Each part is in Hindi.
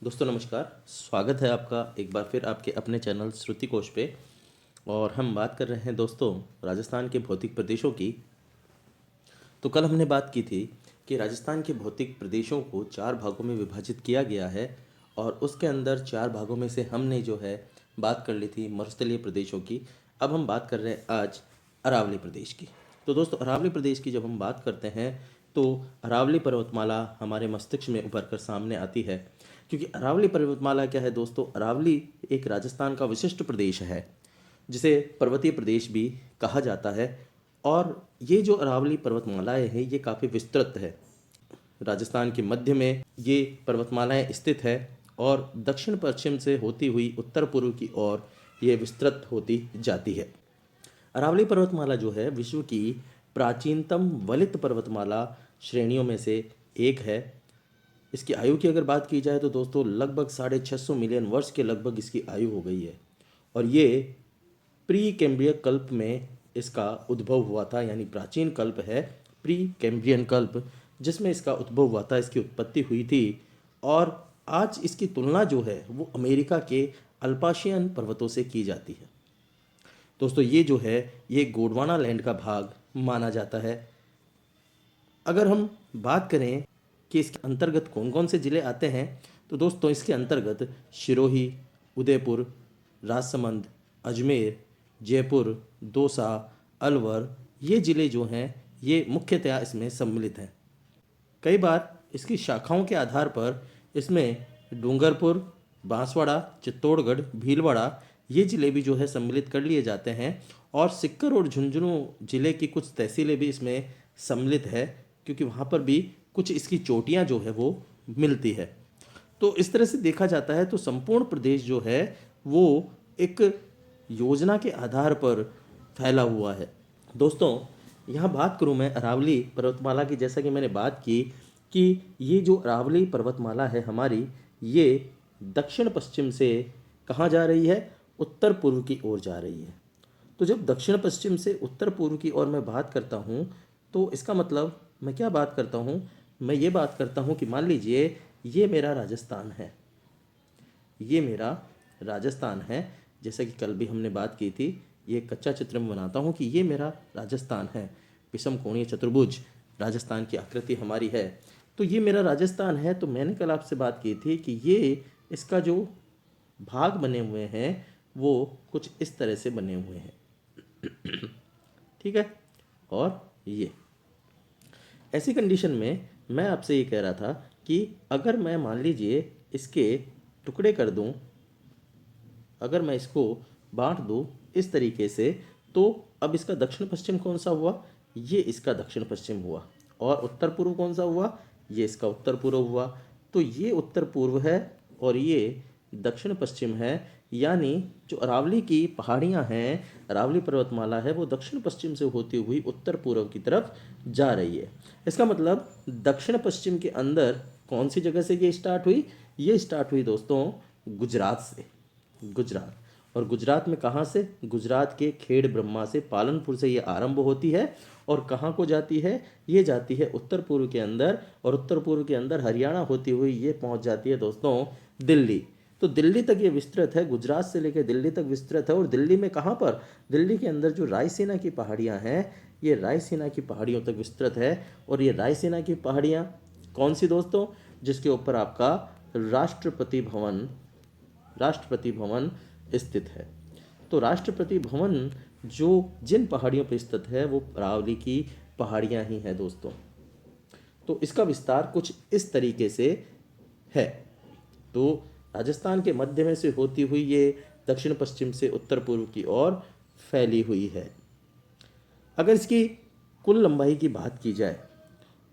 दोस्तों नमस्कार। स्वागत है आपका एक बार फिर आपके अपने चैनल श्रुति कोश पे। और हम बात कर रहे हैं दोस्तों राजस्थान के भौतिक प्रदेशों की। तो कल हमने बात की थी कि राजस्थान के भौतिक प्रदेशों को चार भागों में विभाजित किया गया है और उसके अंदर चार भागों में से हमने जो है बात कर ली थी मरुस्थलीय प्रदेशों की। अब हम बात कर रहे हैं आज अरावली प्रदेश की। तो दोस्तों अरावली प्रदेश की जब हम बात करते हैं तो अरावली पर्वतमाला हमारे मस्तिष्क में उभर कर सामने आती है, क्योंकि अरावली पर्वतमाला क्या है दोस्तों, अरावली एक राजस्थान का विशिष्ट प्रदेश है जिसे पर्वतीय प्रदेश भी कहा जाता है। और ये जो अरावली पर्वतमालाएं हैं ये काफ़ी विस्तृत है। राजस्थान के मध्य में ये पर्वतमालाएं स्थित है और दक्षिण पश्चिम से होती हुई उत्तर पूर्व की ओर ये विस्तृत होती जाती है। अरावली पर्वतमाला जो है विश्व की प्राचीनतम वलित पर्वतमाला श्रेणियों में से एक है। इसकी आयु की अगर बात की जाए तो दोस्तों लगभग 650 मिलियन वर्ष के लगभग इसकी आयु हो गई है। और ये प्री कैम्ब्रियन कल्प में इसका उद्भव हुआ था, यानी प्राचीन कल्प है प्री कैम्ब्रियन कल्प, जिसमें इसका उद्भव हुआ था, इसकी उत्पत्ति हुई थी। और आज इसकी तुलना जो है वो अमेरिका के अल्पाशियन पर्वतों से की जाती है। दोस्तों ये जो है ये गोंडवाना लैंड का भाग माना जाता है। अगर हम बात करें कि इसके अंतर्गत कौन कौन से ज़िले आते हैं तो दोस्तों इसके अंतर्गत सिरोही, उदयपुर, राजसमंद, अजमेर, जयपुर, दौसा, अलवर ये ज़िले जो हैं ये मुख्यतया इसमें सम्मिलित हैं। कई बार इसकी शाखाओं के आधार पर इसमें डूंगरपुर, बांसवाड़ा, चित्तौड़गढ़, भीलवाड़ा ये ज़िले भी जो है सम्मिलित कर लिए जाते हैं। और सिक्कर और झुंझुनू ज़िले की कुछ तहसीलें भी इसमें सम्मिलित है, क्योंकि वहाँ पर भी कुछ इसकी चोटियाँ जो है वो मिलती है। तो इस तरह से देखा जाता है तो संपूर्ण प्रदेश जो है वो एक योजना के आधार पर फैला हुआ है। दोस्तों यहाँ बात करूँ मैं अरावली पर्वतमाला की, जैसा कि मैंने बात की कि ये जो अरावली पर्वतमाला है हमारी, ये दक्षिण पश्चिम से कहाँ जा रही है, उत्तर पूर्व की ओर जा रही है। तो जब दक्षिण पश्चिम से उत्तर पूर्व की ओर मैं बात करता हूँ तो इसका मतलब मैं क्या बात करता हूँ, मैं ये बात करता हूँ कि मान लीजिए ये मेरा राजस्थान है, ये मेरा राजस्थान है। जैसा कि कल भी हमने बात की थी, ये कच्चा चित्र में बनाता हूँ कि ये मेरा राजस्थान है। विषम कोणीय चतुर्भुज राजस्थान की आकृति हमारी है। तो ये मेरा राजस्थान है। तो मैंने कल आपसे बात की थी कि ये इसका जो भाग बने हुए हैं वो कुछ इस तरह से बने हुए हैं। ठीक है। और ये ऐसी कंडीशन में मैं आपसे ये कह रहा था कि अगर मैं मान लीजिए इसके टुकड़े कर दूं, अगर मैं इसको बांट दूं इस तरीके से, तो अब इसका दक्षिण पश्चिम कौन सा हुआ, ये इसका दक्षिण पश्चिम हुआ। और उत्तर पूर्व कौन सा हुआ, ये इसका उत्तर पूर्व हुआ। तो ये उत्तर पूर्व है और ये दक्षिण पश्चिम है। यानी जो अरावली की पहाड़ियाँ हैं, अरावली पर्वतमाला है, वो दक्षिण पश्चिम से होती हुई उत्तर पूर्व की तरफ जा रही है। इसका मतलब दक्षिण पश्चिम के अंदर कौन सी जगह से ये स्टार्ट हुई, ये स्टार्ट हुई दोस्तों गुजरात से। गुजरात, और गुजरात में कहाँ से, गुजरात के खेड़ ब्रह्मा से, पालनपुर से ये आरंभ होती है। और कहाँ को जाती है, ये जाती है उत्तर पूर्व के अंदर, और उत्तर पूर्व के अंदर हरियाणा होती हुई ये पहुँच जाती है दोस्तों दिल्ली। तो दिल्ली तक ये विस्तृत है, गुजरात से लेकर दिल्ली तक विस्तृत है। और दिल्ली में कहाँ पर, दिल्ली के अंदर जो रायसीना की पहाड़ियाँ हैं, ये रायसीना की पहाड़ियों तक विस्तृत है। और ये रायसीना की पहाड़ियाँ कौन सी दोस्तों, जिसके ऊपर आपका राष्ट्रपति भवन स्थित है। तो राष्ट्रपति भवन जो जिन पहाड़ियों पर स्थित है वो अरावली की पहाड़ियाँ ही हैं दोस्तों। तो इसका विस्तार कुछ इस तरीके से है। तो राजस्थान के मध्य में से होती हुई ये दक्षिण पश्चिम से उत्तर पूर्व की ओर फैली हुई है। अगर इसकी कुल लंबाई की बात की जाए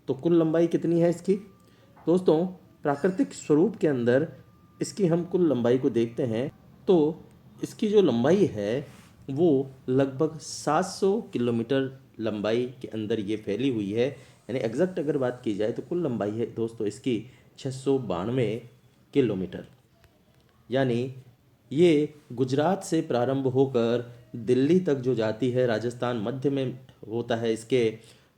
तो कुल लंबाई कितनी है इसकी दोस्तों, प्राकृतिक स्वरूप के अंदर इसकी हम कुल लंबाई को देखते हैं तो इसकी जो लंबाई है वो लगभग 700 किलोमीटर लंबाई के अंदर ये फैली हुई है। यानी एग्जैक्ट अगर बात की जाए तो कुल लंबाई है दोस्तों इसकी 692 किलोमीटर। यानी ये गुजरात से प्रारंभ होकर दिल्ली तक जो जाती है, राजस्थान मध्य में होता है इसके,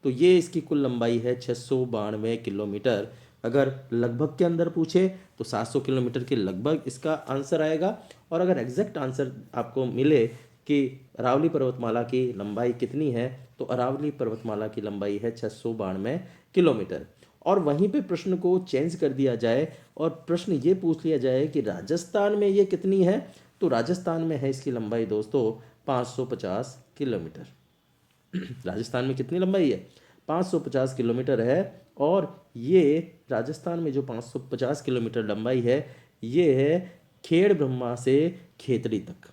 तो ये इसकी कुल लंबाई है 692 किलोमीटर। अगर लगभग के अंदर पूछे तो 700 किलोमीटर के लगभग इसका आंसर आएगा। और अगर एग्जैक्ट आंसर आपको मिले कि अरावली पर्वतमाला की लंबाई कितनी है, तो अरावली पर्वतमाला की लंबाई है 692 किलोमीटर। और वहीं पे प्रश्न को चेंज कर दिया जाए और प्रश्न ये पूछ लिया जाए कि राजस्थान में ये कितनी है, तो राजस्थान में है इसकी लंबाई दोस्तों 550 किलोमीटर। राजस्थान में कितनी लंबाई है? 550 किलोमीटर है। और ये राजस्थान में जो 550 किलोमीटर लंबाई है, ये है खेड़ ब्रह्मा से खेतड़ी तक।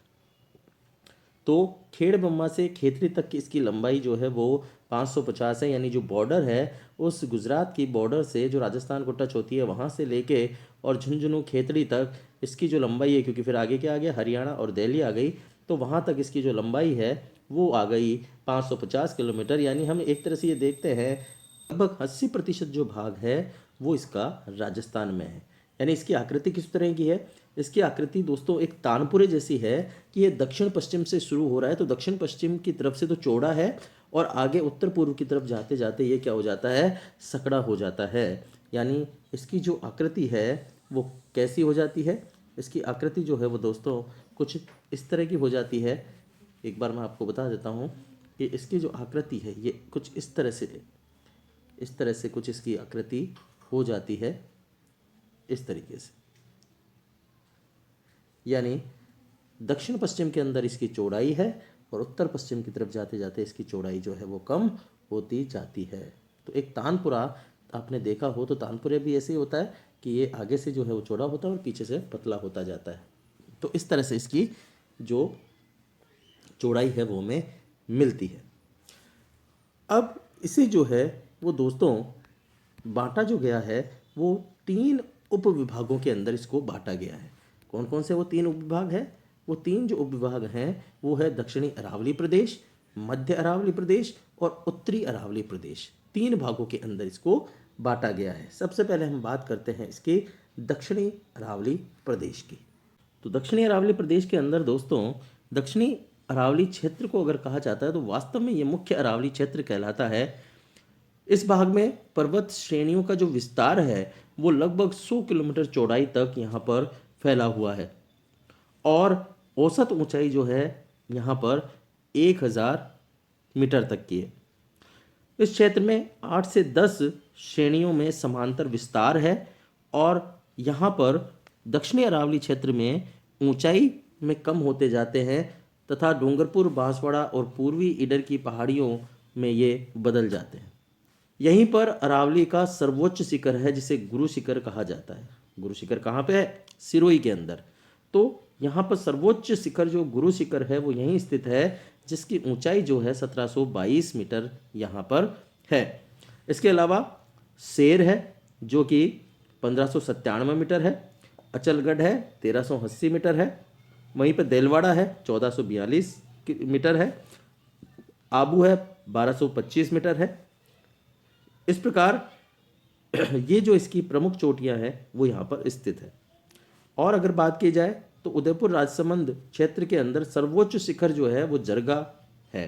तो खेड़ ब्रह्मा से खेतड़ी तक की इसकी लंबाई जो है वो 550 है, यानी जो बॉर्डर है उस गुजरात की बॉर्डर से जो राजस्थान को टच होती है वहाँ से लेके और झुंझुनू खेतड़ी तक इसकी जो लंबाई है, क्योंकि फिर आगे क्या आ गया, हरियाणा और दिल्ली आ गई, तो वहाँ तक इसकी जो लंबाई है वो आ गई 550 किलोमीटर। यानी हम एक तरह से ये देखते हैं लगभग 80% जो भाग है वो इसका राजस्थान में है। यानी इसकी आकृति किस तरह की है? इसकी आकृति दोस्तों एक तानपुरे जैसी है कि ये दक्षिण पश्चिम से शुरू हो रहा है, तो दक्षिण पश्चिम की तरफ से तो चौड़ा है और आगे उत्तर पूर्व की तरफ जाते जाते ये क्या हो जाता है, सकड़ा हो जाता है। यानी इसकी जो आकृति है वो कैसी हो जाती है? इसकी आकृति जो है वो दोस्तों कुछ इस तरह की हो जाती है। एक बार मैं आपको बता देता हूँ कि इसकी जो आकृति है ये कुछ इस तरह से कुछ इसकी आकृति हो जाती है, इस तरीके से। यानी दक्षिण पश्चिम के अंदर इसकी चौड़ाई है और उत्तर पश्चिम की तरफ जाते जाते इसकी चौड़ाई जो है वो कम होती जाती है। तो एक तानपुरा आपने देखा हो तो तानपुरे भी ऐसे ही होता है कि ये आगे से जो है वो चौड़ा होता है और पीछे से पतला होता जाता है। तो इस तरह से इसकी जो चौड़ाई है वो हमें मिलती है। अब इसे जो है वो दोस्तों बांटा जो गया है वो 3 उपविभागों के अंदर इसको बांटा गया है। कौन कौन से वो 3 उपविभाग हैं? वो 3 जो उपविभाग हैं वो है दक्षिणी अरावली प्रदेश, मध्य अरावली प्रदेश और उत्तरी अरावली प्रदेश। 3 भागों के अंदर इसको बांटा गया है। सबसे पहले हम बात करते हैं इसके दक्षिणी अरावली प्रदेश की। तो दक्षिणी अरावली प्रदेश के अंदर दोस्तों दक्षिणी अरावली क्षेत्र को अगर कहा जाता है तो वास्तव में ये मुख्य अरावली क्षेत्र कहलाता है। इस भाग में पर्वत श्रेणियों का जो विस्तार है वो लगभग 100 किलोमीटर चौड़ाई तक यहाँ पर फैला हुआ है और औसत ऊंचाई जो है यहाँ पर 1000 मीटर तक की है। इस क्षेत्र में 8 से 10 श्रेणियों में समांतर विस्तार है और यहाँ पर दक्षिणी अरावली क्षेत्र में ऊंचाई में कम होते जाते हैं तथा डूंगरपुर, बांसवाड़ा और पूर्वी ईडर की पहाड़ियों में ये बदल जाते हैं। यहीं पर अरावली का सर्वोच्च शिखर है जिसे गुरु शिखर कहा जाता है। गुरु शिखर कहाँ पे है? सिरोही के अंदर। तो यहाँ पर सर्वोच्च शिखर जो गुरु शिखर है वो यहीं स्थित है जिसकी ऊंचाई जो है 1722 मीटर यहाँ पर है। इसके अलावा शेर है जो कि 1597 मीटर है, अचलगढ़ है 1380 मीटर है, वहीं पर देलवाड़ा है 1442 मीटर है, आबू है 1225 मीटर है। इस प्रकार ये जो इसकी प्रमुख चोटियां हैं वो यहाँ पर स्थित है। और अगर बात की जाए तो उदयपुर राजसमंद क्षेत्र के अंदर सर्वोच्च शिखर जो है वो जरगा है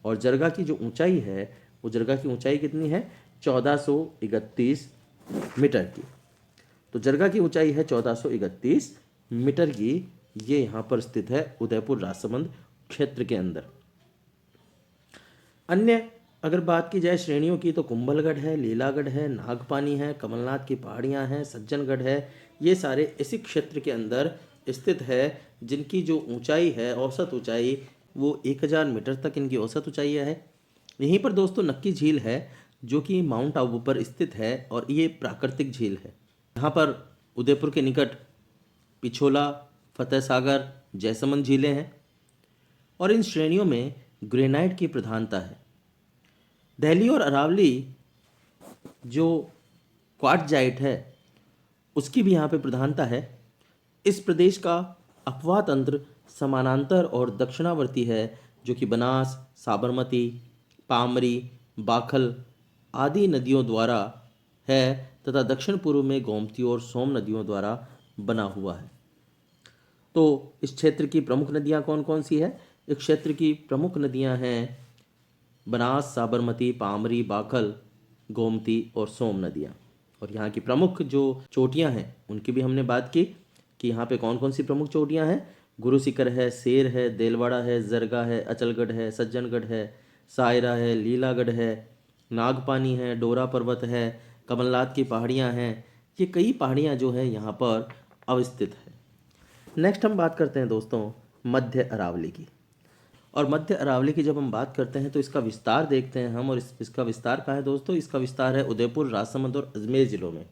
और जरगा की जो ऊंचाई है वो जरगा की ऊंचाई कितनी है? 1431 मीटर की। तो जरगा की ऊंचाई है 1431 मीटर की। ये यहाँ पर स्थित है उदयपुर राजसमंद क्षेत्र के अंदर। अन्य अगर बात की जाए श्रेणियों की तो कुंभलगढ़ है, लीलागढ़ है, नागपानी है, कमलनाथ की पहाड़ियाँ हैं, सज्जनगढ़ है। ये सारे इसी क्षेत्र के अंदर स्थित है जिनकी जो ऊंचाई है औसत ऊंचाई वो 1000 मीटर तक इनकी औसत ऊंचाई है। यहीं पर दोस्तों नक्की झील है जो कि माउंट आबू पर स्थित है और ये प्राकृतिक झील है। यहाँ पर उदयपुर के निकट पिछोला, फतेह सागर, जयसमंद झीलें हैं और इन श्रेणियों में ग्रेनाइट की प्रधानता है। दिल्ली और अरावली जो क्वार्टजाइट है उसकी भी यहाँ पे प्रधानता है। इस प्रदेश का अपवाह तंत्र समानांतर और दक्षिणावर्ती है जो कि बनास, साबरमती, पामरी, बाखल आदि नदियों द्वारा है तथा दक्षिण पूर्व में गोमती और सोम नदियों द्वारा बना हुआ है। तो इस क्षेत्र की प्रमुख नदियाँ कौन कौन सी है? इस क्षेत्र की प्रमुख नदियाँ हैं बनास, साबरमती, पामरी, बाखल, गोमती और सोम नदियाँ। और यहाँ की प्रमुख जो चोटियाँ हैं उनकी भी हमने बात की कि यहाँ पे कौन कौन सी प्रमुख चोटियाँ हैं। गुरु शिखर है, शेर है, देलवाड़ा है, जरगा है, अचलगढ़ है, सज्जनगढ़ है, सायरा है, लीलागढ़ है, नागपानी है, डोरा पर्वत है, कमलनाथ की पहाड़ियाँ हैं। ये कई पहाड़ियाँ जो हैं यहाँ पर अवस्थित है। नेक्स्ट हम बात करते हैं दोस्तों मध्य अरावली की। और मध्य अरावली की जब हम बात करते हैं तो इसका विस्तार देखते हैं हम। और इसका विस्तार कहाँ है दोस्तों? इसका विस्तार है उदयपुर, राजसमंद और अजमेर ज़िलों में।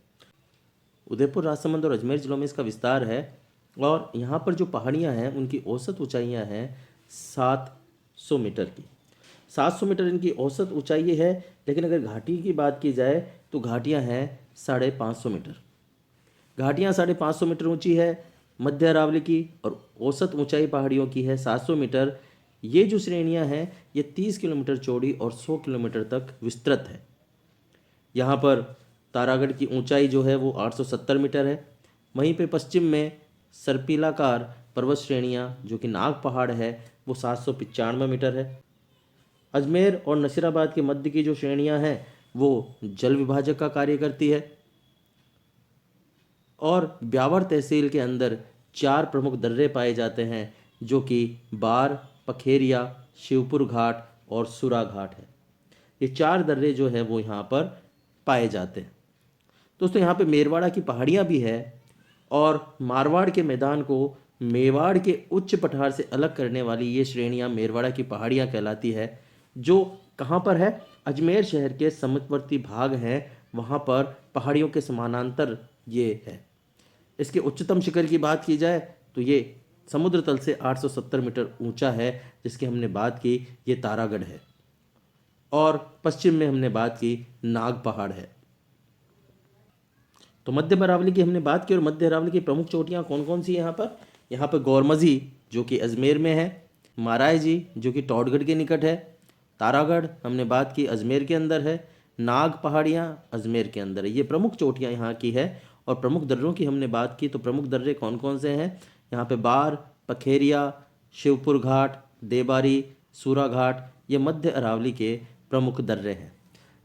उदयपुर, राजसमंद और अजमेर ज़िलों में इसका विस्तार है। और यहाँ पर जो पहाड़ियाँ हैं उनकी औसत ऊंचाइयाँ हैं 700 मीटर की। 700 मीटर इनकी औसत ऊंचाई है। लेकिन अगर घाटी की बात की जाए तो घाटियाँ हैं 550 मीटर। घाटियाँ 550 मीटर ऊंची है मध्य अरावली की, और औसत ऊंचाई पहाड़ियों की है 700 मीटर। ये जो श्रेणियाँ हैं ये 30 किलोमीटर चौड़ी और 100 किलोमीटर तक विस्तृत है। यहाँ पर तारागढ़ की ऊंचाई जो है वो 870 मीटर है। वहीं पे पश्चिम में सर्पिलाकार पर्वत श्रेणियाँ जो कि नाग पहाड़ है वो 795 मीटर है। अजमेर और नसीराबाद के मध्य की जो श्रेणियाँ हैं वो जल विभाजक का कार्य करती है। और ब्यावर तहसील के अंदर 4 प्रमुख दर्रे पाए जाते हैं जो कि बार, पखेरिया, शिवपुर घाट और सुरा घाट है। ये 4 दर्रे जो है वो यहाँ पर पाए जाते हैं। दोस्तों यहाँ पे मेरवाड़ा की पहाड़ियाँ भी है। और मारवाड़ के मैदान को मेवाड़ के उच्च पठार से अलग करने वाली ये श्रेणियाँ मेरवाड़ा की पहाड़ियाँ कहलाती है, जो कहाँ पर है? अजमेर शहर के समीपवर्ती भाग हैं, वहाँ पर पहाड़ियों के समानांतर ये है। इसके उच्चतम शिखर की बात की जाए तो ये समुद्र तल से 870 मीटर ऊंचा है, जिसकी हमने बात की ये तारागढ़ है। और पश्चिम में हमने बात की नाग पहाड़ है। तो मध्य अरावली की हमने बात की। और मध्य अरावली की प्रमुख चोटियाँ कौन कौन सी हैं यहाँ पर गौरमजी जो कि अजमेर में है, माराय जी जो कि टौडगढ़ के निकट है, तारागढ़ हमने बात की अजमेर के अंदर है, नाग पहाड़ियाँ अजमेर के अंदर है। ये प्रमुख चोटियाँ यहाँ की है। और प्रमुख दर्रों की हमने बात की तो प्रमुख दर्रे कौन कौन से हैं? यहाँ पे बार, पखेरिया, शिवपुर घाट, देबारी, सूरा घाट, ये मध्य अरावली के प्रमुख दर्रे हैं।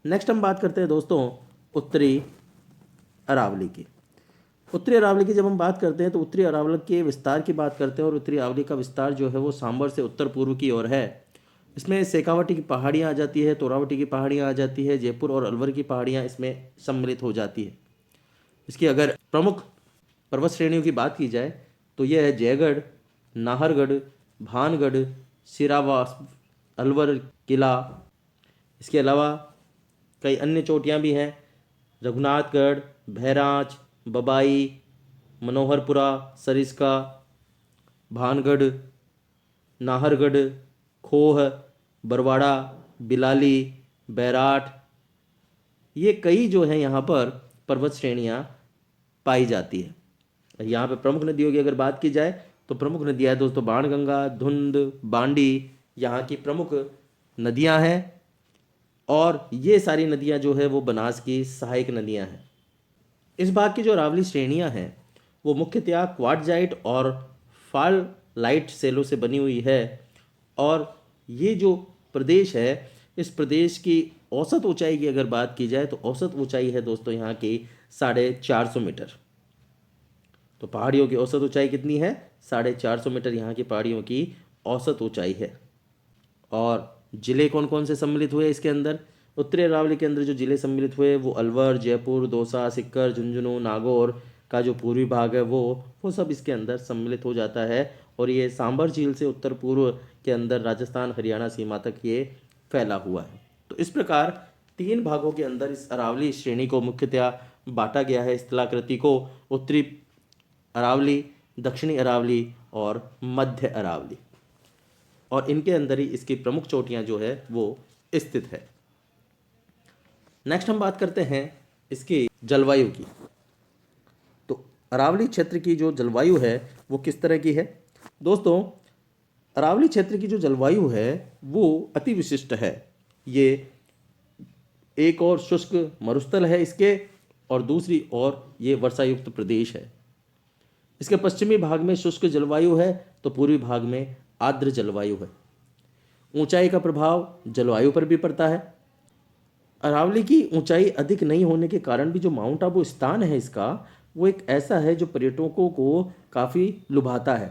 नेक्स्ट हम बात करते हैं दोस्तों उत्तरी अरावली की। उत्तरी अरावली की जब हम बात करते हैं तो उत्तरी अरावली के विस्तार की बात करते हैं। और उत्तरी अरावली का विस्तार जो है वो सांबर से उत्तर पूर्व की ओर है। इसमें शेखावटी की पहाड़ियाँ आ जाती है, तोरावटी की पहाड़ियाँ आ जाती है, जयपुर और अलवर की पहाड़ियाँ इसमें सम्मिलित हो जाती है। इसकी अगर प्रमुख पर्वत श्रेणियों की बात की जाए तो यह है जयगढ़, नाहरगढ़, भानगढ़, सिरावास, अलवर किला। इसके अलावा कई अन्य चोटियाँ भी हैं, रघुनाथगढ़, भैराच, बबाई, मनोहरपुरा, सरिस्का, भानगढ़, नाहरगढ़, खोह, बरवाड़ा, बिलाली, बैराठ। ये कई जो हैं यहाँ पर पर्वत श्रेणियाँ पाई जाती है। यहाँ पे प्रमुख नदियों की अगर बात की जाए तो प्रमुख नदियाँ है दोस्तों बाणगंगा, धुंध, बांडी यहाँ की प्रमुख नदियाँ हैं। और ये सारी नदियाँ जो है वो बनास की सहायक नदियाँ हैं। इस भाग की जो अरावली श्रेणियाँ हैं वो मुख्यतया क्वार्टजाइट और फाल लाइट सेलों से बनी हुई है। और ये जो प्रदेश है इस प्रदेश की औसत ऊंचाई की अगर बात की जाए तो औसत ऊंचाई है दोस्तों यहाँ की 450 मीटर। तो पहाड़ियों की औसत ऊंचाई कितनी है? 450 मीटर यहाँ की पहाड़ियों की औसत ऊंचाई है। और जिले कौन कौन से सम्मिलित हुए इसके अंदर? उत्तरी अरावली के अंदर जो जिले सम्मिलित हुए वो अलवर, जयपुर, दौसा, सीकर, झुंझुनू, नागौर का जो पूर्वी भाग है वो सब इसके अंदर सम्मिलित हो जाता है। और ये सांभर झील से उत्तर पूर्व के अंदर राजस्थान हरियाणा सीमा तक ये फैला हुआ है। तो इस प्रकार 3 भागों के अंदर इस अरावली श्रेणी को मुख्यतया बांटा गया है। स्थलाकृति को उत्तरी अरावली, दक्षिणी अरावली और मध्य अरावली। और इनके अंदर ही इसकी प्रमुख चोटियाँ जो है वो स्थित है। नेक्स्ट हम बात करते हैं इसकी जलवायु की। तो अरावली क्षेत्र की जो जलवायु है वो किस तरह की है? दोस्तों अरावली क्षेत्र की जो जलवायु है वो अति विशिष्ट है। ये एक और शुष्क मरुस्थल है इसके, और दूसरी ओर ये वर्षायुक्त प्रदेश है। इसके पश्चिमी भाग में शुष्क जलवायु है तो पूर्वी भाग में आर्द्र जलवायु है। ऊंचाई का प्रभाव जलवायु पर भी पड़ता है। अरावली की ऊंचाई अधिक नहीं होने के कारण भी जो माउंट आबू स्थान है इसका, वो एक ऐसा है जो पर्यटकों को काफ़ी लुभाता है।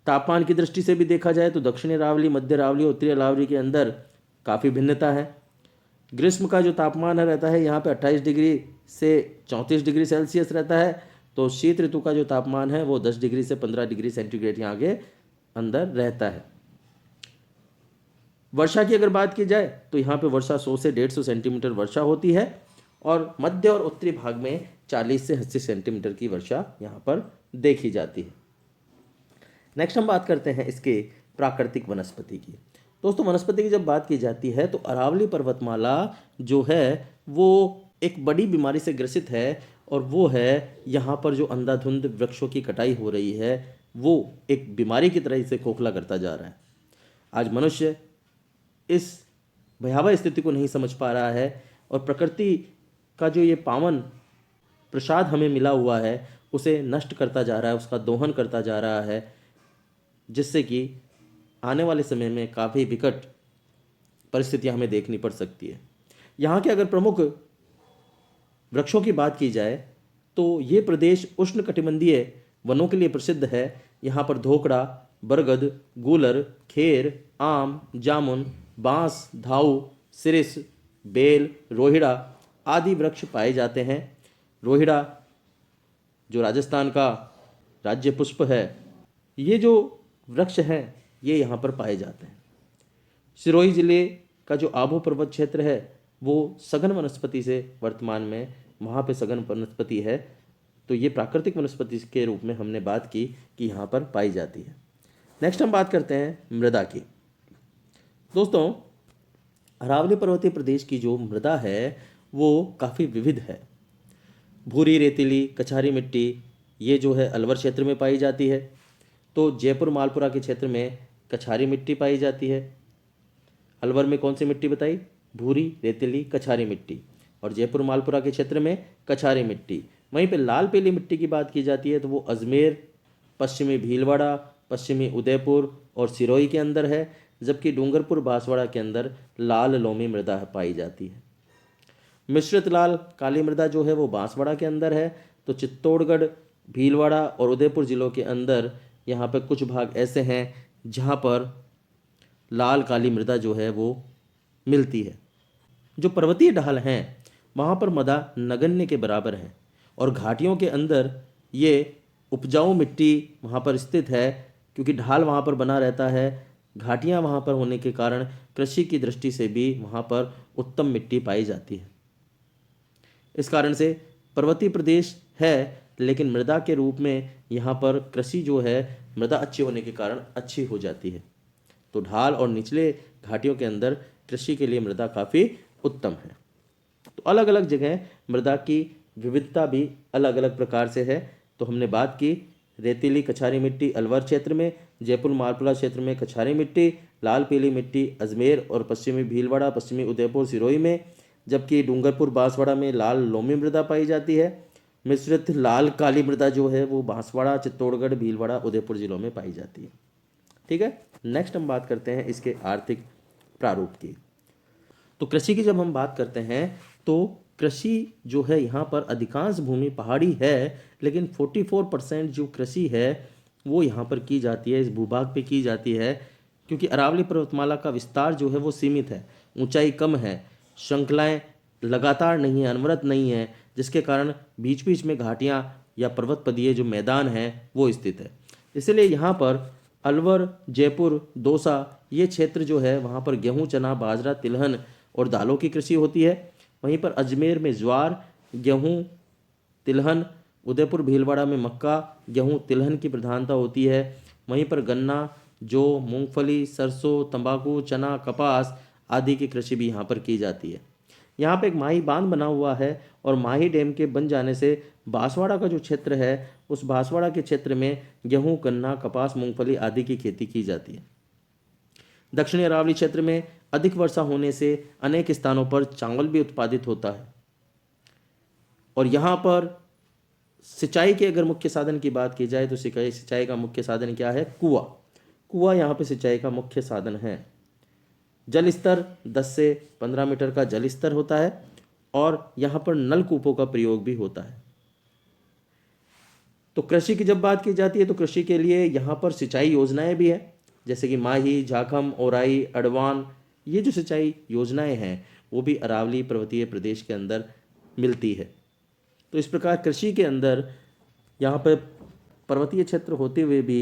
तापमान की दृष्टि से भी देखा जाए तो दक्षिणी अरावली, मध्य अरावली और उत्तरी अरावली के अंदर काफ़ी भिन्नता है। ग्रीष्म का जो तापमान रहता है यहाँ पे 28 डिग्री से 34 डिग्री सेल्सियस रहता है। तो शीत ऋतु का जो तापमान है वो 10 डिग्री से 15 डिग्री सेंटीग्रेड यहाँ के अंदर रहता है। वर्षा की अगर बात की जाए तो यहाँ पे वर्षा 100 से 150 सेंटीमीटर वर्षा होती है और मध्य और उत्तरी भाग में 40 से 80 सेंटीमीटर की वर्षा यहाँ पर देखी जाती है। नेक्स्ट हम बात करते हैं इसके प्राकृतिक वनस्पति की। दोस्तों, वनस्पति की जब बात की जाती है तो अरावली पर्वतमाला जो है वो एक बड़ी बीमारी से ग्रसित है और वो है यहाँ पर जो अंधाधुंध वृक्षों की कटाई हो रही है वो एक बीमारी की तरह इसे खोखला करता जा रहा है। आज मनुष्य इस भयावह स्थिति को नहीं समझ पा रहा है और प्रकृति का जो ये पावन प्रसाद हमें मिला हुआ है उसे नष्ट करता जा रहा है, उसका दोहन करता जा रहा है, जिससे कि आने वाले समय में काफ़ी विकट परिस्थितियां हमें देखनी पड़ सकती है। यहाँ के अगर प्रमुख वृक्षों की बात की जाए तो ये प्रदेश उष्णकटिबंधीय वनों के लिए प्रसिद्ध है। यहाँ पर धोकड़ा, बरगद, गूलर, खेर, आम, जामुन, बांस, धाऊ, सिरिस, बेल, रोहिड़ा आदि वृक्ष पाए जाते हैं। रोहिड़ा जो राजस्थान का राज्य पुष्प है, ये जो वृक्ष हैं ये यहाँ पर पाए जाते हैं। सिरोही जिले का जो आबू पर्वत क्षेत्र है वो सघन वनस्पति से वर्तमान में वहाँ पे सघन वनस्पति है। तो ये प्राकृतिक वनस्पति के रूप में हमने बात की कि यहाँ पर पाई जाती है। नेक्स्ट हम बात करते हैं मृदा की। दोस्तों, अरावली पर्वतीय प्रदेश की जो मृदा है वो काफ़ी विविध है। भूरी, रेतीली, कछारी मिट्टी ये जो है अलवर क्षेत्र में पाई जाती है। तो जयपुर मालपुरा के क्षेत्र में कछारी मिट्टी पाई जाती है। अलवर में कौन सी मिट्टी बताई? भूरी, रेतीली, कछारी मिट्टी। और जयपुर मालपुरा के क्षेत्र में कछारी मिट्टी। वहीं पे लाल पीली मिट्टी की बात की जाती है तो वो अजमेर, पश्चिमी भीलवाड़ा, पश्चिमी उदयपुर और सिरोही के अंदर है, जबकि डूंगरपुर बांसवाड़ा के अंदर लाल लोमी मृदा पाई जाती है। मिश्रित लाल काली मृदा जो है वो बांसवाड़ा के अंदर है। तो चित्तौड़गढ़, भीलवाड़ा और उदयपुर जिलों के अंदर यहाँ पर कुछ भाग ऐसे हैं जहाँ पर लाल काली मृदा जो है वो मिलती है। जो पर्वतीय ढाल हैं वहाँ पर मृदा नगण्य के बराबर है और घाटियों के अंदर ये उपजाऊ मिट्टी वहाँ पर स्थित है, क्योंकि ढाल वहाँ पर बना रहता है। घाटियाँ वहाँ पर होने के कारण कृषि की दृष्टि से भी वहाँ पर उत्तम मिट्टी पाई जाती है। इस कारण से पर्वतीय प्रदेश है लेकिन मृदा के रूप में यहाँ पर कृषि जो है मृदा अच्छी होने के कारण अच्छी हो जाती है। तो ढाल और निचले घाटियों के अंदर कृषि के लिए मृदा काफ़ी उत्तम है। तो अलग अलग जगह मृदा की विविधता भी अलग अलग प्रकार से है। तो हमने बात की रेतीली कछारी मिट्टी अलवर क्षेत्र में, जयपुर मालपुरा क्षेत्र में कछारी मिट्टी, लाल पीली मिट्टी अजमेर और पश्चिमी भीलवाड़ा, पश्चिमी उदयपुर, सिरोही में, जबकि डूंगरपुर बांसवाड़ा में लाल लोमी मृदा पाई जाती है। मिश्रित लाल काली मृदा जो है वो बांसवाड़ा, चित्तौड़गढ़, भीलवाड़ा, उदयपुर जिलों में पाई जाती है। ठीक है। नेक्स्ट हम बात करते हैं इसके आर्थिक प्रारूप की। तो कृषि की जब हम बात करते हैं तो कृषि जो है यहाँ पर अधिकांश भूमि पहाड़ी है, लेकिन 44% जो कृषि है वो यहाँ पर की जाती है, इस भूभाग पे की जाती है, क्योंकि अरावली पर्वतमाला का विस्तार जो है वो सीमित है, ऊंचाई कम है, श्रृंखलाएं लगातार नहीं है, अनवरत नहीं है, जिसके कारण बीच बीच में घाटियाँ या पर्वतपदीय जो मैदान हैं वो स्थित है। इसलिए यहाँ पर अलवर, जयपुर, दौसा ये क्षेत्र जो है वहाँ पर गेहूँ, चना, बाजरा, तिलहन और दालों की कृषि होती है। वहीं पर अजमेर में ज्वार, गेहूँ, तिलहन, उदयपुर भीलवाड़ा में मक्का, गेहूँ, तिलहन की प्रधानता होती है। वहीं पर गन्ना, जौ, मूंगफली, सरसों, तंबाकू, चना, कपास आदि की कृषि भी यहाँ पर की जाती है। यहाँ पे एक माही बांध बना हुआ है और माही डैम के बन जाने से बांसवाड़ा का जो क्षेत्र है उस बांसवाड़ा के क्षेत्र में गेहूँ, गन्ना, कपास, मूंगफली आदि की खेती की जाती है। दक्षिणी अरावली क्षेत्र में अधिक वर्षा होने से अनेक स्थानों पर चावल भी उत्पादित होता है। और यहाँ पर सिंचाई के अगर मुख्य साधन की बात की जाए तो सिंचाई का मुख्य साधन क्या है? कुआं। कुआं यहाँ पे सिंचाई का मुख्य साधन है। जल स्तर 10 से 15 मीटर का जल स्तर होता है और यहाँ पर नलकूपों का प्रयोग भी होता है। तो कृषि की जब बात की जाती है तो कृषि के लिए यहाँ पर सिंचाई योजनाएं भी हैं, जैसे कि माही, झाखम, ओराई, अडवान, ये जो सिंचाई योजनाएं हैं वो भी अरावली पर्वतीय प्रदेश के अंदर मिलती है। तो इस प्रकार कृषि के अंदर यहाँ पर पर्वतीय क्षेत्र होते हुए भी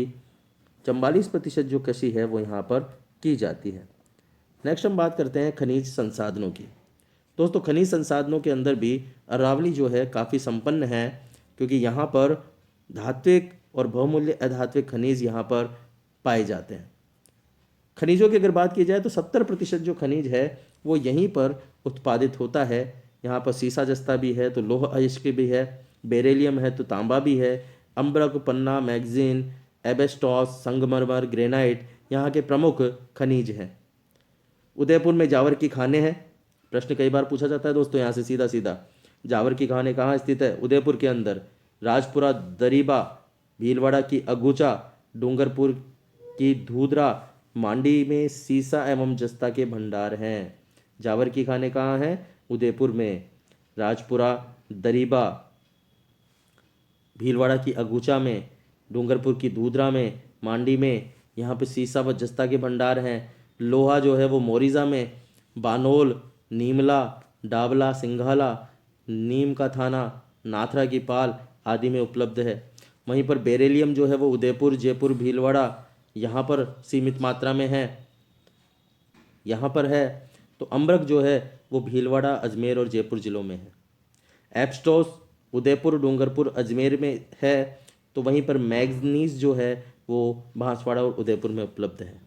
44% जो कृषि है वो यहाँ पर की जाती है। नेक्स्ट हम बात करते हैं खनिज संसाधनों की। दोस्तों खनिज संसाधनों के अंदर भी अरावली जो है काफ़ी संपन्न है, क्योंकि यहाँ पर धात्विक और बहुमूल्य अधात्विक खनिज यहाँ पर पाए जाते हैं। खनिजों की अगर बात की जाए तो 70% जो खनिज है वो यहीं पर उत्पादित होता है। यहाँ पर सीसा जस्ता भी है तो लौह अयस्क भी है, बेरिलियम है तो तांबा भी है, अम्बरक, पन्ना, मैगजीन, एबेस्टॉस, संगमरमर, ग्रेनाइट यहाँ के प्रमुख खनिज हैं। उदयपुर में जावर की खानें हैं। प्रश्न कई बार पूछा जाता है दोस्तों यहाँ से सीधा सीधा, जावर की खानें कहाँ स्थित है? उदयपुर के अंदर। राजपुरा दरीबा, भीलवाड़ा की अगुचा, डूंगरपुर की धूधरा, मांडी में सीसा एवं जस्ता के भंडार हैं। जावर की खानें कहाँ हैं? उदयपुर में। राजपुरा दरीबा, भीलवाड़ा की अगुचा में, डूंगरपुर की धूधरा में, मांडी में यहाँ पे सीसा व जस्ता के भंडार हैं। लोहा जो है वो मोरिजा में, बानोल, नीमला, डाबला, सिंघाला, नीम का थाना, नाथरा की पाल आदि में उपलब्ध है। वहीं पर बेरिलियम जो है वो उदयपुर, जयपुर, भीलवाड़ा यहाँ पर सीमित मात्रा में है, यहाँ पर है। तो अम्बरक जो है वो भीलवाड़ा, अजमेर और जयपुर जिलों में है। एब्स्टॉस उदयपुर, डूंगरपुर, अजमेर में है। तो वहीं पर मैग्नीज जो है वो बांसवाड़ा और उदयपुर में उपलब्ध है।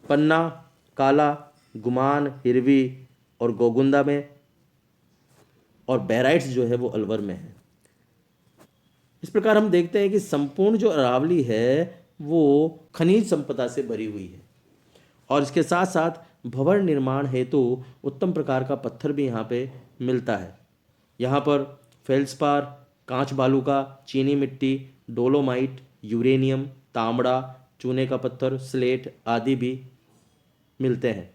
पन्ना, काला, गुमान, हिरवी और गोगुंदा में, और बैराइट्स जो है वो अलवर में है। इस प्रकार हम देखते हैं कि संपूर्ण जो अरावली है वो खनिज संपदा से भरी हुई है, और इसके साथ साथ भवन निर्माण हेतु उत्तम प्रकार का पत्थर भी यहाँ पे मिलता है। यहाँ पर फेल्सपार, कांच बालू का, चीनी मिट्टी, डोलोमाइट, यूरेनियम, तांबड़ा, चूने का पत्थर, स्लेट आदि भी मिलते हैं।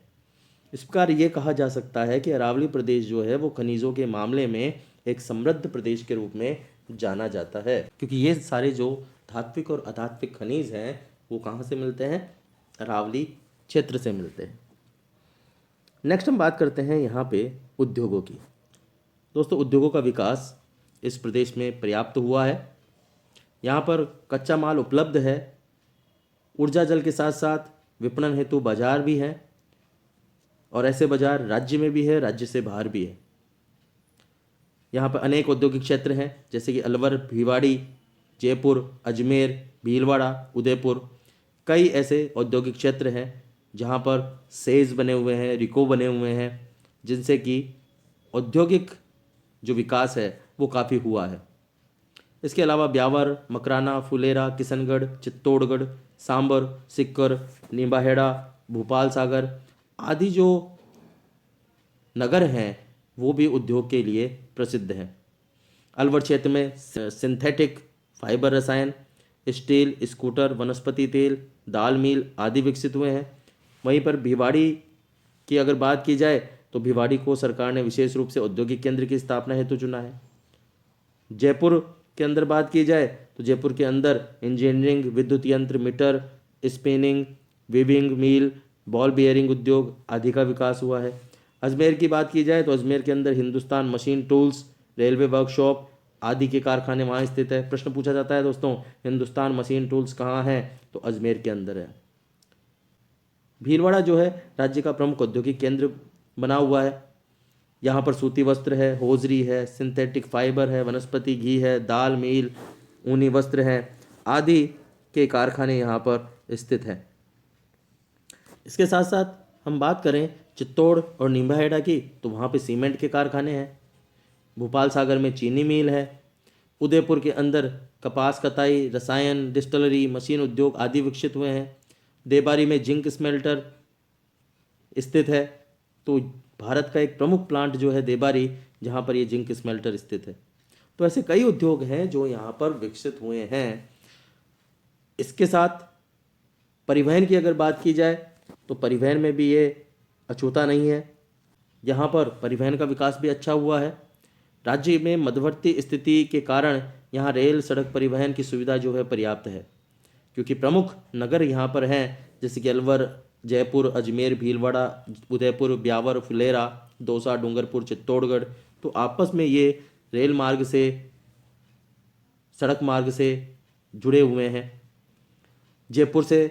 इस प्रकार ये कहा जा सकता है कि अरावली प्रदेश जो है वो खनिजों के मामले में एक समृद्ध प्रदेश के रूप में जाना जाता है, क्योंकि ये सारे जो धात्विक और अधात्विक खनिज हैं वो कहाँ से मिलते हैं? अरावली क्षेत्र से मिलते हैं। नेक्स्ट हम बात करते हैं यहाँ पे उद्योगों की। दोस्तों उद्योगों का विकास इस प्रदेश में पर्याप्त हुआ है। यहाँ पर कच्चा माल उपलब्ध है, ऊर्जा जल के साथ साथ विपणन हेतु बाजार भी है, और ऐसे बाजार राज्य में भी है, राज्य से बाहर भी है। यहाँ पर अनेक औद्योगिक क्षेत्र हैं, जैसे कि अलवर, भिवाड़ी, जयपुर, अजमेर, भीलवाड़ा, उदयपुर। कई ऐसे औद्योगिक क्षेत्र हैं जहाँ पर सेज बने हुए हैं, रिको बने हुए हैं, जिनसे कि औद्योगिक जो विकास है वो काफ़ी हुआ है। इसके अलावा ब्यावर, मकराना, फुलेरा, किशनगढ़, चित्तौड़गढ़, सांबर, सिक्कर, निम्बाहेड़ा, भूपाल सागर आदि जो नगर हैं वो भी उद्योग के लिए प्रसिद्ध हैं। अलवर क्षेत्र में सिंथेटिक फाइबर रसायन, स्टील, स्कूटर, वनस्पति तेल, दाल मिल आदि विकसित हुए हैं। वहीं पर भिवाड़ी की अगर बात की जाए तो भिवाड़ी को सरकार ने विशेष रूप से औद्योगिक केंद्र की स्थापना हेतु चुना है। जयपुर के अंदर बात की जाए तो जयपुर के अंदर इंजीनियरिंग, विद्युत यंत्र, मीटर, स्पिनिंग, वीविंग मिल, बॉल बियरिंग उद्योग आदि का विकास हुआ है। अजमेर की बात की जाए तो अजमेर के अंदर Hindustan machine tools, railway workshop आदि के कारखाने वहाँ स्थित है। प्रश्न पूछा जाता है दोस्तों हिंदुस्तान मशीन टूल्स कहाँ है? तो अजमेर के अंदर है। भीलवाड़ा जो है राज्य का प्रमुख औद्योगिक केंद्र बना हुआ है। यहाँ पर सूती वस्त्र है, होजरी है, सिंथेटिक फाइबर है, वनस्पति घी है, दाल मिल, ऊनी वस्त्र हैं आदि के कारखाने यहाँ पर स्थित हैं। इसके साथ साथ हम बात करें चित्तौड़ और निम्बाहेड़ा की तो वहाँ पे सीमेंट के कारखाने हैं। भोपाल सागर में चीनी मिल है। उदयपुर के अंदर कपास कताई, रसायन, डिस्टिलरी, मशीन उद्योग आदि विकसित हुए हैं। देबारी में जिंक स्मेल्टर स्थित है। तो भारत का एक प्रमुख प्लांट जो है देबारी, जहाँ पर ये जिंक स्मेल्टर स्थित है। तो ऐसे कई उद्योग हैं जो यहाँ पर विकसित हुए हैं। इसके साथ परिवहन की अगर बात की जाए तो परिवहन में भी ये अछूता नहीं है। यहाँ पर परिवहन का विकास भी अच्छा हुआ है। राज्य में मध्यवर्ती स्थिति के कारण यहाँ रेल सड़क परिवहन की सुविधा जो है पर्याप्त है, क्योंकि प्रमुख नगर यहाँ पर हैं, जैसे कि अलवर, जयपुर, अजमेर, भीलवाड़ा, उदयपुर, ब्यावर, फुलेरा, दौसा, डूंगरपुर, चित्तौड़गढ़। तो आपस में ये रेल मार्ग से, सड़क मार्ग से जुड़े हुए हैं। जयपुर से,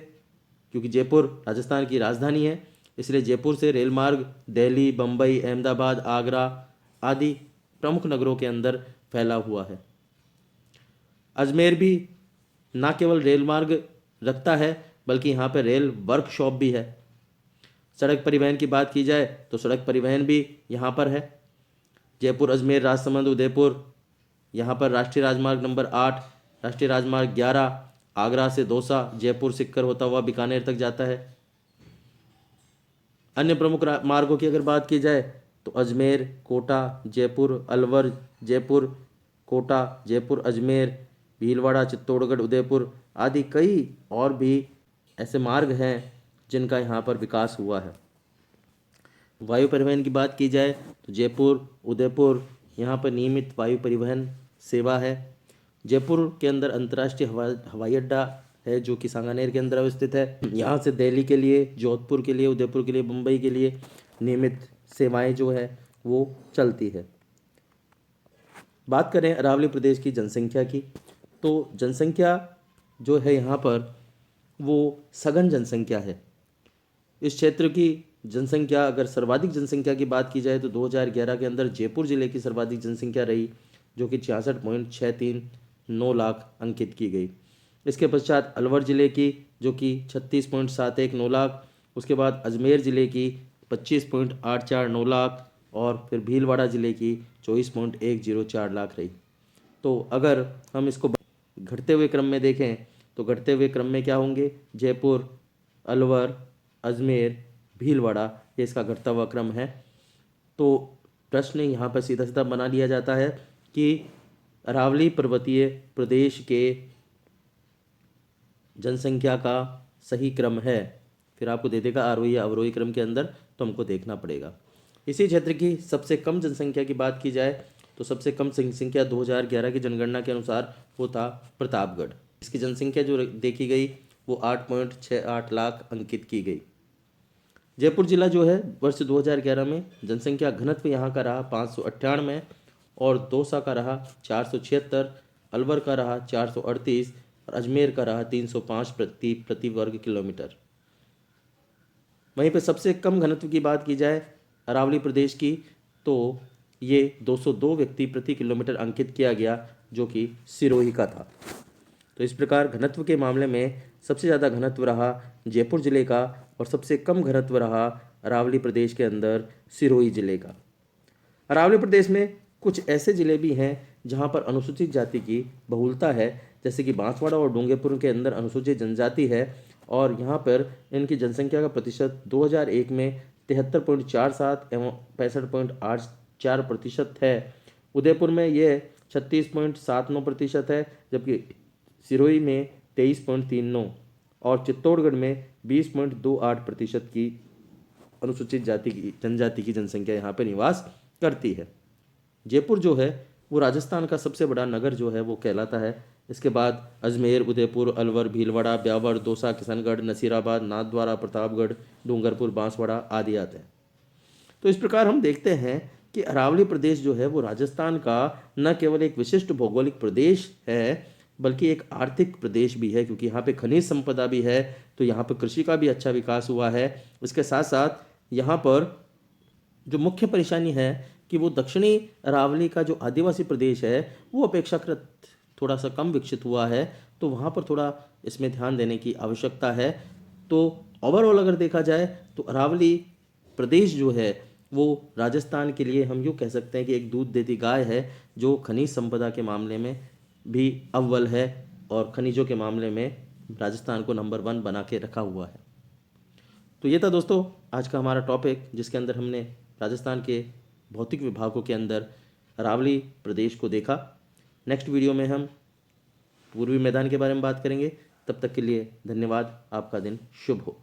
क्योंकि जयपुर राजस्थान की राजधानी है, इसलिए जयपुर से रेल मार्ग दिल्ली, बम्बई, अहमदाबाद, आगरा आदि प्रमुख नगरों के अंदर फैला हुआ है। अजमेर भी न केवल रेल मार्ग रखता है, बल्कि यहाँ पर रेल वर्कशॉप भी है। सड़क परिवहन की बात की जाए तो सड़क परिवहन भी यहाँ पर है। जयपुर, अजमेर, राजसमंद, उदयपुर, यहाँ पर राष्ट्रीय राजमार्ग नंबर 8, राष्ट्रीय राजमार्ग 11 आगरा से दौसा, जयपुर, सिक्कर होता हुआ बीकानेर तक जाता है। अन्य प्रमुख मार्गों की अगर बात की जाए तो अजमेर, कोटा, जयपुर, अलवर, जयपुर, कोटा, जयपुर, अजमेर, भीलवाड़ा, चित्तौड़गढ़, उदयपुर आदि कई और भी ऐसे मार्ग हैं जिनका यहाँ पर विकास हुआ है। वायु परिवहन की बात की जाए तो जयपुर, उदयपुर यहाँ पर नियमित वायु परिवहन सेवा है। जयपुर के अंदर अंतर्राष्ट्रीय हवाई अड्डा है, जो कि सांगानेर के अंदर अवस्थित है। यहाँ से दिल्ली के लिए, जोधपुर के लिए, उदयपुर के लिए, मुंबई के लिए नियमित सेवाएं जो है वो चलती है। बात करें अरावली प्रदेश की जनसंख्या की, तो जनसंख्या जो है यहाँ पर वो सघन जनसंख्या है। इस क्षेत्र की जनसंख्या, अगर सर्वाधिक जनसंख्या की बात की जाए तो 2011 के अंदर जयपुर जिले की सर्वाधिक जनसंख्या रही, जो कि 66.639 लाख अंकित की गई। इसके पश्चात अलवर जिले की, जो कि 36.719 लाख, उसके बाद अजमेर जिले की 25.849 लाख और फिर भीलवाड़ा जिले की 24.104 लाख रही। तो अगर हम इसको घटते हुए क्रम में देखें तो घटते हुए क्रम में क्या होंगे, जयपुर, अलवर, अजमेर, भीलवाड़ा, ये इसका घटता हुआ क्रम है। तो प्रश्न यहाँ पर सीधा सीधा बना लिया जाता है कि अरावली पर्वतीय प्रदेश के जनसंख्या का सही क्रम है, फिर आपको दे देगा आरोही या अवरोही क्रम के अंदर, तो हमको देखना पड़ेगा। इसी क्षेत्र की सबसे कम जनसंख्या की बात की जाए तो सबसे कम जनसंख्या 2011 की जनगणना के अनुसार वो था प्रतापगढ़। इसकी जनसंख्या जो देखी गई वो 8.68 लाख अंकित की गई। जयपुर जिला जो है वर्ष 2011 में जनसंख्या घनत्व यहाँ का रहा 598 और दौसा का रहा 476, अलवर का रहा 438 और अजमेर का रहा 305 प्रति वर्ग किलोमीटर। वहीं पर सबसे कम घनत्व की बात की जाए अरावली प्रदेश की, तो ये 202 व्यक्ति प्रति किलोमीटर अंकित किया गया, जो कि सिरोही का था। तो इस प्रकार घनत्व के मामले में सबसे ज़्यादा घनत्व रहा जयपुर जिले का और सबसे कम घनत्व रहा अरावली प्रदेश के अंदर सिरोही जिले का। अरावली प्रदेश में कुछ ऐसे ज़िले भी हैं जहां पर अनुसूचित जाति की बहुलता है, जैसे कि बांसवाड़ा और डूंगरपुर के अंदर अनुसूचित जनजाति है और यहाँ पर इनकी जनसंख्या का प्रतिशत 2001 में 73.47 एवं 65.84% है। उदयपुर में यह 36.79% है, जबकि सिरोही में 23.39 और चित्तौड़गढ़ में 20.28% की अनुसूचित जनजाति की जनसंख्या यहाँ पर निवास करती है। जयपुर जो है वो राजस्थान का सबसे बड़ा नगर जो है वो कहलाता है। इसके बाद अजमेर, उदयपुर, अलवर, भीलवाड़ा, ब्यावर, दौसा, किशनगढ़, नसीराबाद, नाथद्वारा, प्रतापगढ़, डूंगरपुर, बांसवाड़ा आदि आते हैं। तो इस प्रकार हम देखते हैं कि अरावली प्रदेश जो है वो राजस्थान का न केवल एक विशिष्ट भौगोलिक प्रदेश है, बल्कि एक आर्थिक प्रदेश भी है, क्योंकि यहाँ पे खनिज संपदा भी है, तो यहाँ पर कृषि का भी अच्छा विकास हुआ है। इसके साथ साथ यहाँ पर जो मुख्य परेशानी है कि वो दक्षिणी अरावली का जो आदिवासी प्रदेश है वो अपेक्षाकृत थोड़ा सा कम विकसित हुआ है, तो वहाँ पर थोड़ा इसमें ध्यान देने की आवश्यकता है। तो ओवरऑल अगर देखा जाए तो अरावली प्रदेश जो है वो राजस्थान के लिए हम यूँ कह सकते हैं कि एक दूध देती गाय है, जो खनिज संपदा के मामले में भी अव्वल है और खनिजों के मामले में राजस्थान को नंबर 1 बना के रखा हुआ है। तो ये था दोस्तों आज का हमारा टॉपिक, जिसके अंदर हमने राजस्थान के भौतिक विभागों के अंदर अरावली प्रदेश को देखा। नेक्स्ट वीडियो में हम पूर्वी मैदान के बारे में बात करेंगे। तब तक के लिए धन्यवाद। आपका दिन शुभ हो।